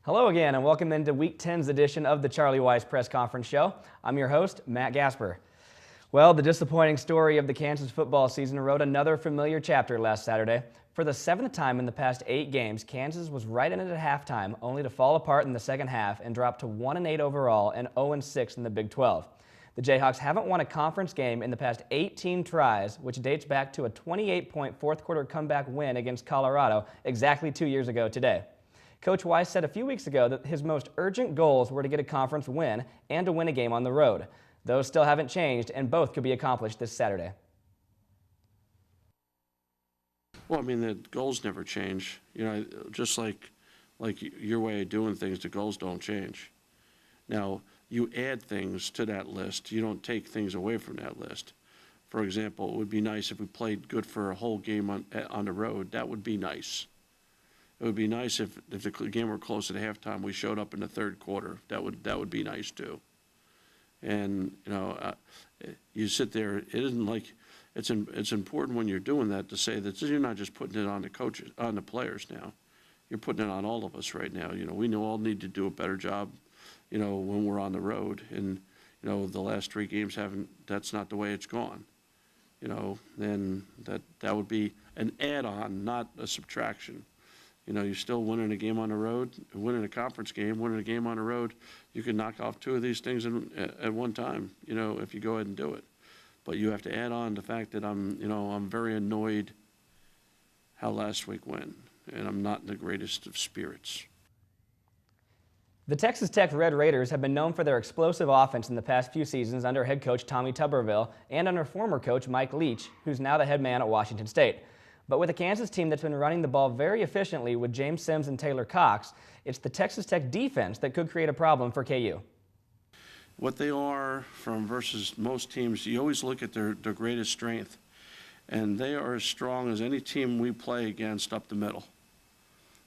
Hello again, and welcome into Week 10's edition of the Charlie Weis Press Conference Show. I'm your host, Matt Gasper. Well, the disappointing story of the Kansas football season wrote another familiar chapter last Saturday. For the seventh time in the past 8 games, Kansas was right in it at halftime, only to fall apart in the second half and drop to 1-8 overall and 0-6 in the Big 12. The Jayhawks haven't won a conference game in the past 18 tries, which dates back to a 28-point fourth-quarter comeback win against Colorado exactly 2 years ago today. Coach Weis said a few weeks ago that his most urgent goals were to get a conference win and to win a game on the road. Those still haven't changed, and both could be accomplished this Saturday. Well, I mean, the goals never change. You know, just like your way of doing things, the goals don't change. Now, you add things to that list. You don't take things away from that list. For example, it would be nice if we played good for a whole game on the road. That would be nice. It would be nice if the game were close at halftime, we showed up in the third quarter. That would be nice too. And you know, you sit there. It isn't like it's important when you're doing that to say that you're not just putting it on the coaches, on the players now. You're putting it on all of us right now. You know, we all need to do a better job. You know, when we're on the road, and you know, the last 3 games haven't. That's not the way it's gone. You know, then that would be an add-on, not a subtraction. You know, you're still winning a game on the road, winning a conference game, winning a game on the road. You can knock off 2 of these things at one time, you know, if you go ahead and do it. But you have to add on the fact that I'm very annoyed how last week went, and I'm not in the greatest of spirits. The Texas Tech Red Raiders have been known for their explosive offense in the past few seasons under head coach Tommy Tuberville and under former coach Mike Leach, who's now the head man at Washington State. But with a Kansas team that's been running the ball very efficiently with James Sims and Taylor Cox, it's the Texas Tech defense that could create a problem for KU. What they are from versus most teams, you always look at their greatest strength, and they are as strong as any team we play against up the middle.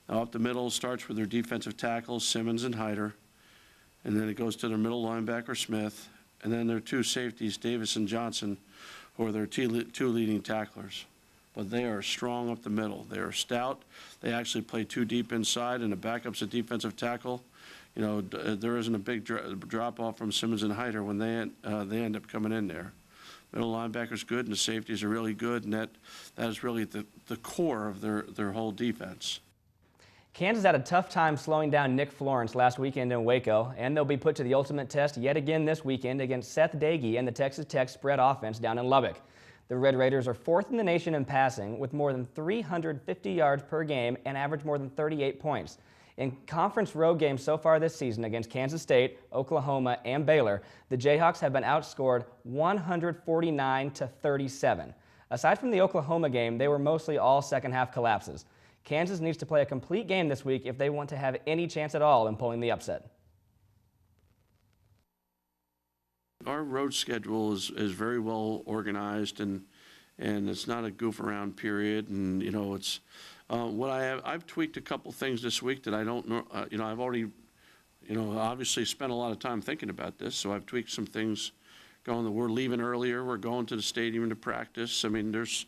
Now, up the middle starts with their defensive tackles, Simmons and Hyder, and then it goes to their middle linebacker, Smith, and then their 2 safeties, Davis and Johnson, who are their 2 leading tacklers. But they are strong up the middle. They are stout. They actually play 2 deep inside, and the backup's a defensive tackle. You know, there isn't a big drop-off from Simmons and Hyder when they end up coming in there. Middle linebacker's good, and the safeties are really good, and that is really the core of their whole defense. Kansas had a tough time slowing down Nick Florence last weekend in Waco, and they'll be put to the ultimate test yet again this weekend against Seth Dagey and the Texas Tech spread offense down in Lubbock. The Red Raiders are 4th in the nation in passing with more than 350 yards per game and average more than 38 points. In conference road games so far this season against Kansas State, Oklahoma, and Baylor, the Jayhawks have been outscored 149-37. Aside from the Oklahoma game, they were mostly all second-half collapses. Kansas needs to play a complete game this week if they want to have any chance at all in pulling the upset. Our road schedule is very well organized, and it's not a goof around period. And you know, it's what I've tweaked a couple things this week that I don't know. You know, I've already, you know, obviously spent a lot of time thinking about this, so I've tweaked some things. We're leaving earlier. We're going to the stadium to practice. I mean, there's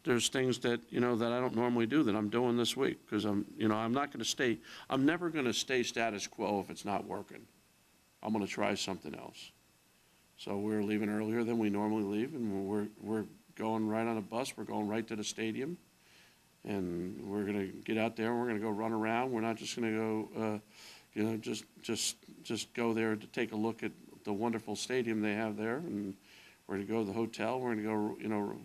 things that that I don't normally do that I'm doing this week because I'm not going to stay. I'm never going to stay status quo if it's not working. I'm going to try something else. So we're leaving earlier than we normally leave, and we're going right on a bus. We're going right to the stadium, and we're going to get out there. And we're going to go run around. We're not just going to go, just go there to take a look at the wonderful stadium they have there, and we're going to go to the hotel. We're going to go,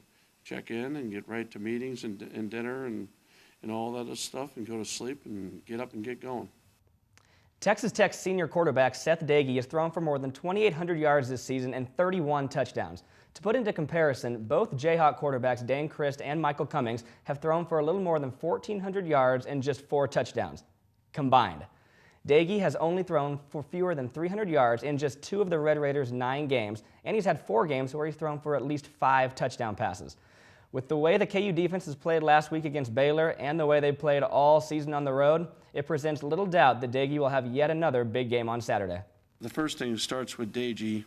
check in and get right to meetings and dinner and all that other stuff, and go to sleep and get up and get going. Texas Tech's senior quarterback Seth Dagey has thrown for more than 2,800 yards this season and 31 touchdowns. To put into comparison, both Jayhawk quarterbacks Dane Christ and Michael Cummings have thrown for a little more than 1,400 yards and just 4 touchdowns combined. Dagey has only thrown for fewer than 300 yards in just 2 of the Red Raiders' 9 games, and he's had 4 games where he's thrown for at least 5 touchdown passes. With the way the KU defense has played last week against Baylor and the way they played all season on the road, it presents little doubt that Dagey will have yet another big game on Saturday. The first thing starts with Dagey.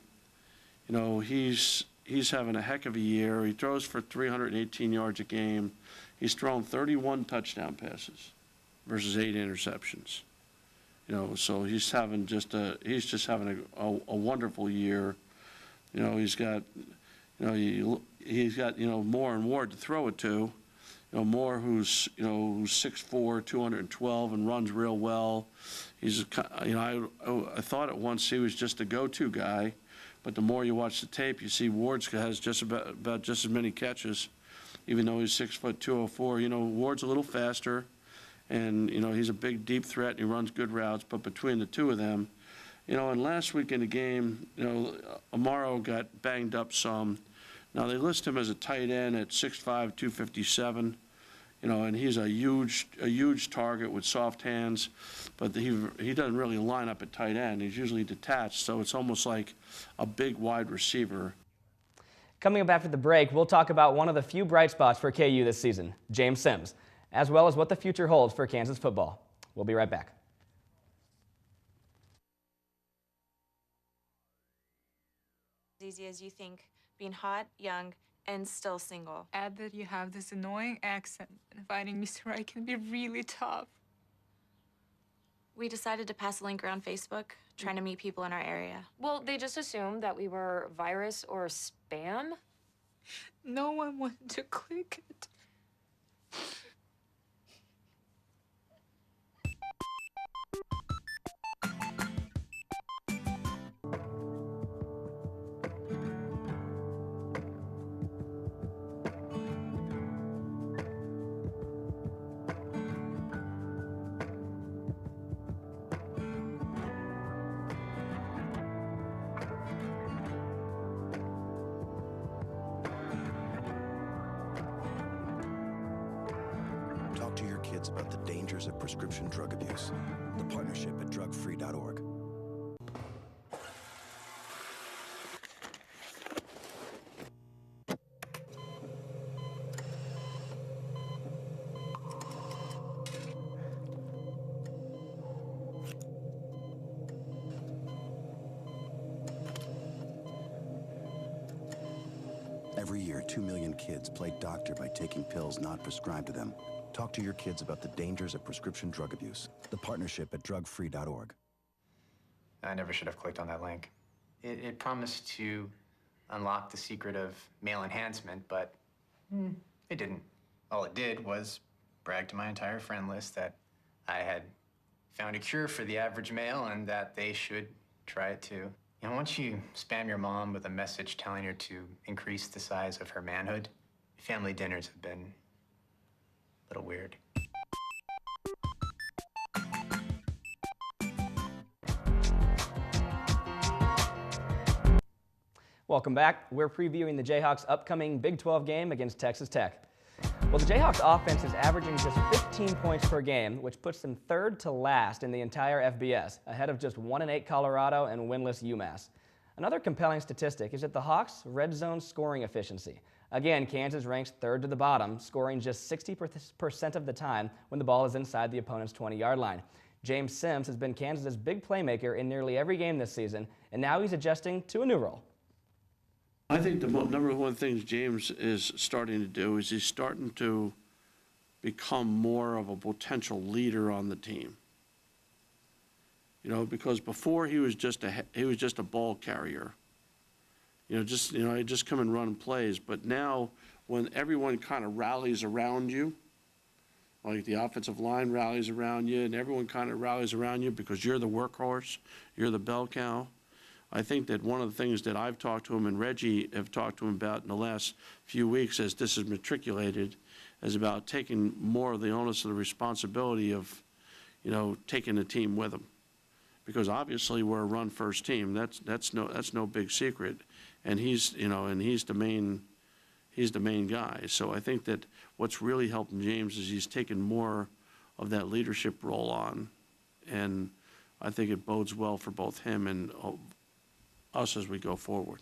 You know, he's having a heck of a year. He throws for 318 yards a game. He's thrown 31 touchdown passes versus 8 interceptions. So he's just having a wonderful year. He's got, Moore and Ward to throw it to. Moore, who's 6'4", 212, and runs real well. I thought at once he was just a go-to guy, but the more you watch the tape, you see Ward's has just about just as many catches, even though he's 6', 204. Ward's a little faster, and he's a big deep threat, and he runs good routes. But between the two of them, and last week in the game, Amaro got banged up some. Now they list him as a tight end at 6'5", 257. And he's a huge target with soft hands, but he doesn't really line up at tight end. He's usually detached, so it's almost like a big wide receiver. Coming up after the break, we'll talk about one of the few bright spots for KU this season, James Sims, as well as what the future holds for Kansas football. We'll be right back. As easy as you think, being hot, young, and still single. Add that you have this annoying accent, and finding Mr. Right can be really tough. We decided to pass a link around Facebook, trying to meet people in our area. Well, they just assumed that we were virus or spam. No one wanted to click it. Talk to your kids about the dangers of prescription drug abuse. The partnership at drugfree.org. Every year, 2 million kids play doctor by taking pills not prescribed to them. Talk to your kids about the dangers of prescription drug abuse. The partnership at drugfree.org. I never should have clicked on that link. It promised to unlock the secret of male enhancement, but it didn't. All it did was brag to my entire friend list that I had found a cure for the average male and that they should try it too. Once you spam your mom with a message telling her to increase the size of her manhood, family dinners have been a little weird. Welcome back. We're previewing the Jayhawks' upcoming Big 12 game against Texas Tech. Well, the Jayhawks' offense is averaging just 15 points per game, which puts them third to last in the entire FBS, ahead of just 1-8 Colorado and winless UMass. Another compelling statistic is that the Hawks' red zone scoring efficiency. Again, Kansas ranks third to the bottom, scoring just 60% of the time when the ball is inside the opponent's 20-yard line. James Sims has been Kansas's big playmaker in nearly every game this season, and now he's adjusting to a new role. I think the number one thing James is starting to do is he's starting to become more of a potential leader on the team. Because before he was just a ball carrier. He'd just come and run plays. But now, when everyone kind of rallies around you, like the offensive line rallies around you, and everyone kind of rallies around you because you're the workhorse, you're the bell cow. I think that one of the things that I've talked to him and Reggie have talked to him about in the last few weeks as this is matriculated is about taking more of the onus of the responsibility of, taking the team with him. Because obviously we're a run-first team. That's no big secret, and he's the main guy. So I think that what's really helping James is he's taken more of that leadership role on, and I think it bodes well for both him and us as we go forward.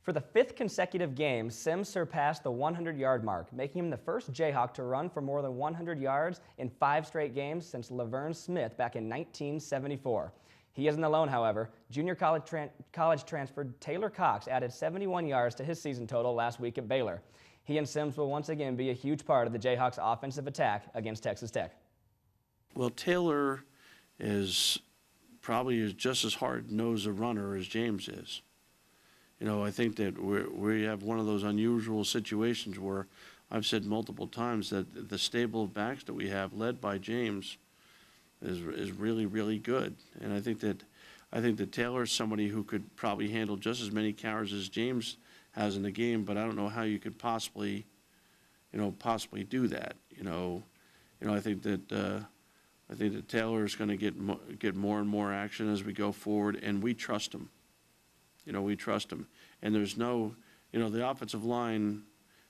For the fifth consecutive game, Sims surpassed the 100-yard mark, making him the first Jayhawk to run for more than 100 yards in 5 straight games since Laverne Smith back in 1974. He isn't alone, however. Junior college transferred Taylor Cox added 71 yards to his season total last week at Baylor. He and Sims will once again be a huge part of the Jayhawks' offensive attack against Texas Tech. Well, Taylor is probably just as hard-nosed a runner as James is. You know, I think that we have one of those unusual situations where I've said multiple times that the stable of backs that we have, led by James, is really, really good. And I think that Taylor is somebody who could probably handle just as many carries as James has in the game, but I don't know how you could possibly do that. I think that Taylor is going to get more and more action as we go forward, and we trust him. We trust him. And there's no, the offensive line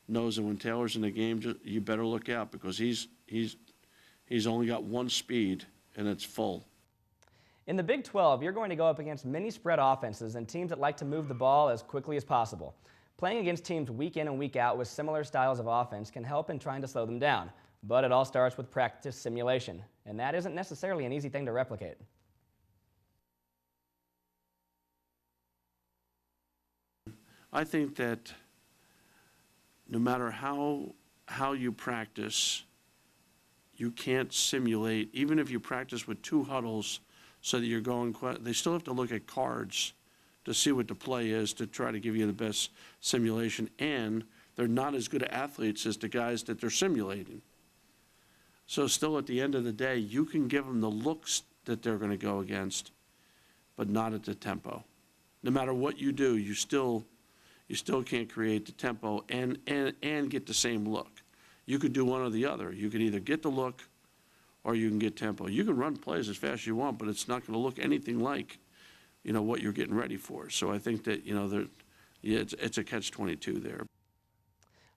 knows that when Taylor's in the game, you better look out, because he's only got one speed, and it's full. In the Big 12, you're going to go up against many spread offenses and teams that like to move the ball as quickly as possible. Playing against teams week in and week out with similar styles of offense can help in trying to slow them down. But it all starts with practice simulation, and that isn't necessarily an easy thing to replicate. I think that no matter how you practice, you can't simulate. Even if you practice with 2 huddles so that you're going, they still have to look at cards to see what the play is to try to give you the best simulation, and they're not as good athletes as the guys that they're simulating. So still, at the end of the day, you can give them the looks that they're going to go against, but not at the tempo. No matter what you do, you still can't create the tempo and get the same look. You could do one or the other. You could either get the look or you can get tempo. You can run plays as fast as you want, but it's not going to look anything like, what you're getting ready for. So I think that, it's a catch-22 there.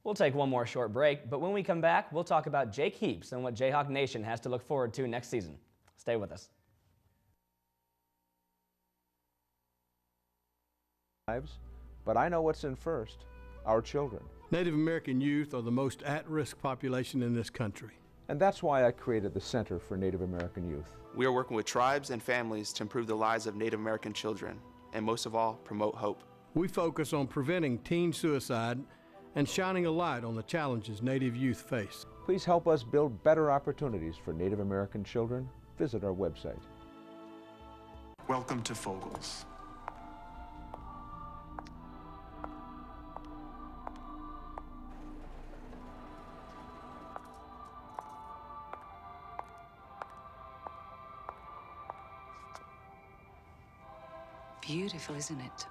We'll take one more short break, but when we come back, we'll talk about Jake Heaps and what Jayhawk Nation has to look forward to next season. Stay with us. But I know what's in first, our children. Native American youth are the most at-risk population in this country. And that's why I created the Center for Native American Youth. We are working with tribes and families to improve the lives of Native American children, and most of all, promote hope. We focus on preventing teen suicide and shining a light on the challenges Native youth face. Please help us build better opportunities for Native American children. Visit our website. Welcome to Fogels. Beautiful, isn't it?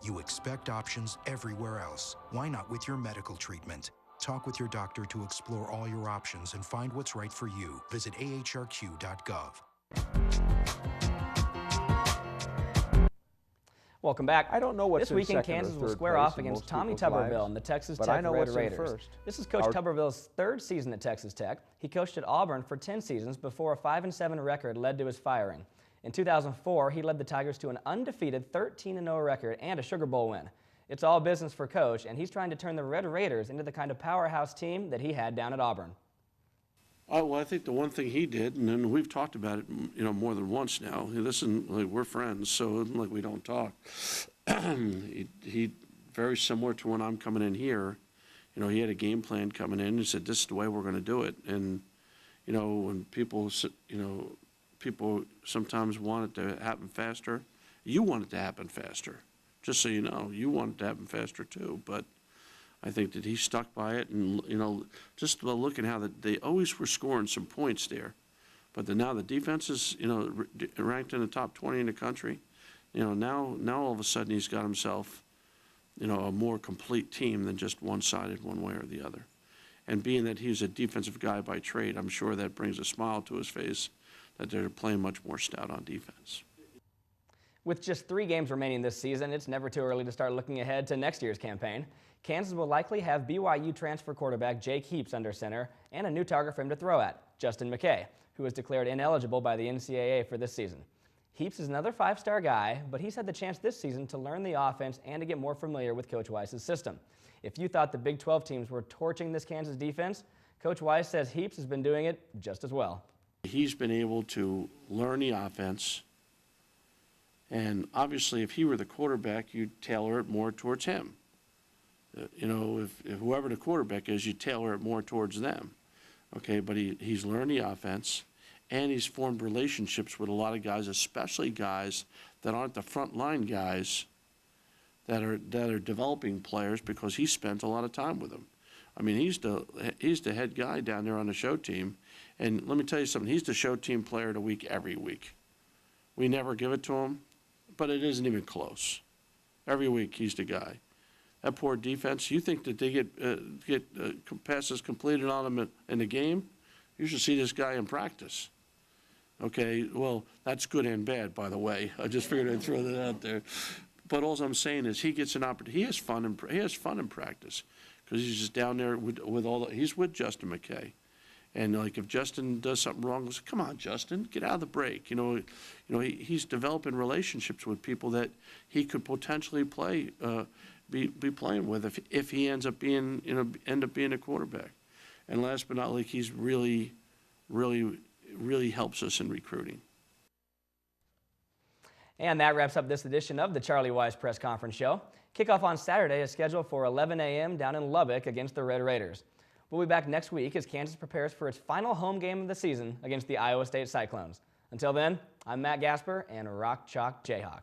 You expect options everywhere else. Why not with your medical treatment? Talk with your doctor to explore all your options and find what's right for you. Visit ahrq.gov. Welcome back. I don't know what's this weekend, Kansas will square off against Tommy Tuberville and the Texas Tech Red Raiders. This is Coach Tuberville's 3rd season at Texas Tech. He coached at Auburn for 10 seasons before a 5-7 record led to his firing. In 2004, he led the Tigers to an undefeated 13-0 record and a Sugar Bowl win. It's all business for Coach, and he's trying to turn the Red Raiders into the kind of powerhouse team that he had down at Auburn. Oh, well, I think the one thing he did, and then we've talked about it, more than once now. Listen, we're friends, so we don't talk. he very similar to when I'm coming in here. He had a game plan coming in. He said, "This is the way we're going to do it." And when people sometimes want it to happen faster. You want it to happen faster. Just so you know, you want it to happen faster too. But I think that he stuck by it, and just looking how they always were scoring some points there. But now the defense is ranked in the top 20 in the country. Now all of a sudden he's got himself a more complete team than just one-sided one way or the other. And being that he's a defensive guy by trade, I'm sure that brings a smile to his face that they're playing much more stout on defense. With just 3 games remaining this season, it's never too early to start looking ahead to next year's campaign. Kansas will likely have BYU transfer quarterback Jake Heaps under center and a new target for him to throw at, Justin McKay, who was declared ineligible by the NCAA for this season. Heaps is another 5-star guy, but he's had the chance this season to learn the offense and to get more familiar with Coach Weis' system. If you thought the Big 12 teams were torching this Kansas defense, Coach Weis says Heaps has been doing it just as well. He's been able to learn the offense, and obviously if he were the quarterback, you'd tailor it more towards him. If whoever the quarterback is, you tailor it more towards them. Okay, but he's learned the offense, and he's formed relationships with a lot of guys, especially guys that aren't the front line guys that are developing players, because he spent a lot of time with them. I mean, he's the head guy down there on the show team, and let me tell you something, he's the show team player of the week every week. We never give it to him, but it isn't even close. Every week he's the guy. That poor defense, you think that they get passes completed on them in the game? You should see this guy in practice. Okay, well, that's good and bad, by the way. I just figured I'd throw that out there. But all I'm saying is he gets an opportunity. He has fun in practice, because he's just down there with all the, he's with Justin McKay. And like if Justin does something wrong, he'll say, come on, Justin, get out of the break. He's developing relationships with people that he could potentially be playing with if he ends up being a quarterback. And last but not least, he's really helps us in recruiting. And that wraps up this edition of the Charlie Weis Press Conference Show. Kickoff on Saturday is scheduled for 11 a.m. down in Lubbock against the Red Raiders. We'll be back next week as Kansas prepares for its final home game of the season against the Iowa State Cyclones. Until then, I'm Matt Gasper and Rock Chalk Jayhawk.